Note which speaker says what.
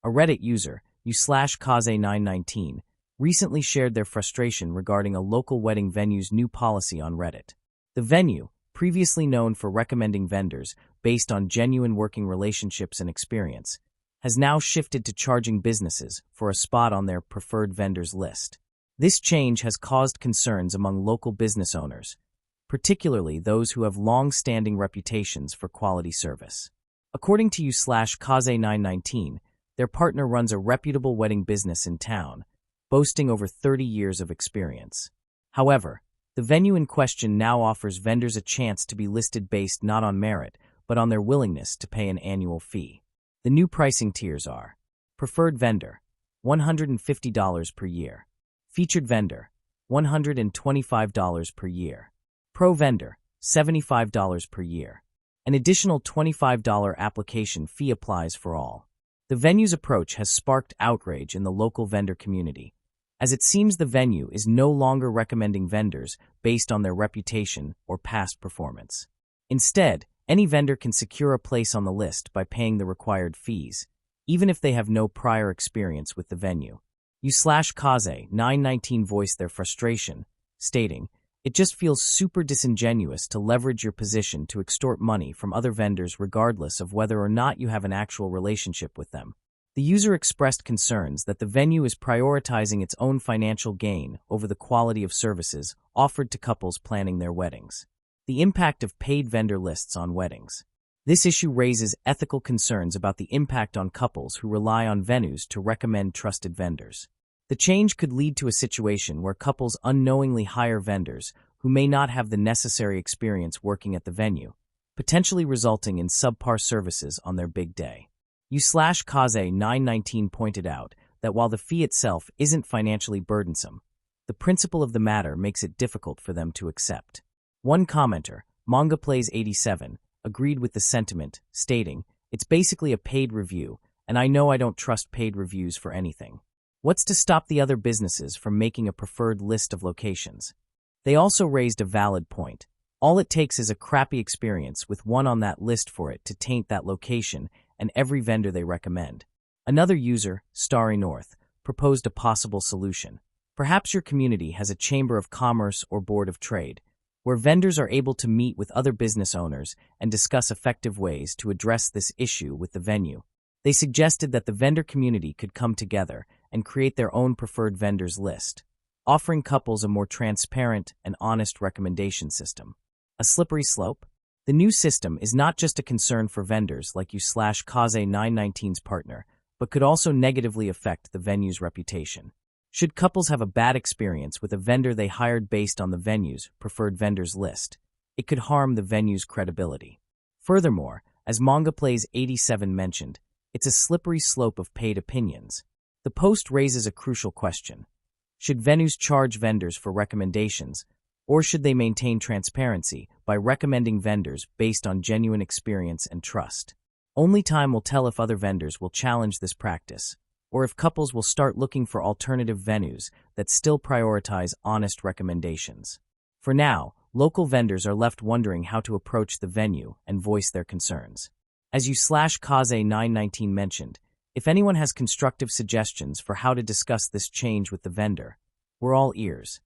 Speaker 1: A Reddit user, u/kaze919, recently shared their frustration regarding a local wedding venue's new policy on Reddit. The venue, previously known for recommending vendors based on genuine working relationships and experience, has now shifted to charging businesses for a spot on their preferred vendors list. This change has caused concerns among local business owners, particularly those who have long-standing reputations for quality service. According to u/kaze919, their partner runs a reputable wedding business in town, boasting over 30 years of experience. However, the venue in question now offers vendors a chance to be listed based not on merit, but on their willingness to pay an annual fee. The new pricing tiers are: Preferred Vendor, $150 per year; Featured Vendor, $125 per year; Pro Vendor, $75 per year. An additional $25 application fee applies for all. The venue's approach has sparked outrage in the local vendor community, as it seems the venue is no longer recommending vendors based on their reputation or past performance. Instead, any vendor can secure a place on the list by paying the required fees, even if they have no prior experience with the venue. u/kaze919 voiced their frustration, stating, "It just feels super disingenuous to leverage your position to extort money from other vendors regardless of whether or not you have an actual relationship with them." The user expressed concerns that the venue is prioritizing its own financial gain over the quality of services offered to couples planning their weddings. The impact of paid vendor lists on weddings. This issue raises ethical concerns about the impact on couples who rely on venues to recommend trusted vendors. The change could lead to a situation where couples unknowingly hire vendors who may not have the necessary experience working at the venue, potentially resulting in subpar services on their big day. u/kaze919 pointed out that while the fee itself isn't financially burdensome, the principle of the matter makes it difficult for them to accept. One commenter, MangaPlays87, agreed with the sentiment, stating, "It's basically a paid review, and I know I don't trust paid reviews for anything. What's to stop the other businesses from making a preferred list of locations?" They also raised a valid point. All it takes is a crappy experience with one on that list for it to taint that location and every vendor they recommend. Another user, Starry North, proposed a possible solution. Perhaps your community has a chamber of commerce or board of trade, where vendors are able to meet with other business owners and discuss effective ways to address this issue with the venue. They suggested that the vendor community could come together and create their own preferred vendors list, offering couples a more transparent and honest recommendation system. A slippery slope? The new system is not just a concern for vendors like u/kaze919's partner, but could also negatively affect the venue's reputation. Should couples have a bad experience with a vendor they hired based on the venue's preferred vendors list, it could harm the venue's credibility. Furthermore, as MangaPlays87 mentioned, it's a slippery slope of paid opinions. The post raises a crucial question. Should venues charge vendors for recommendations, or should they maintain transparency by recommending vendors based on genuine experience and trust? Only time will tell if other vendors will challenge this practice, or if couples will start looking for alternative venues that still prioritize honest recommendations. For now, local vendors are left wondering how to approach the venue and voice their concerns. As u/kaze919 mentioned, if anyone has constructive suggestions for how to discuss this change with the vendor, we're all ears.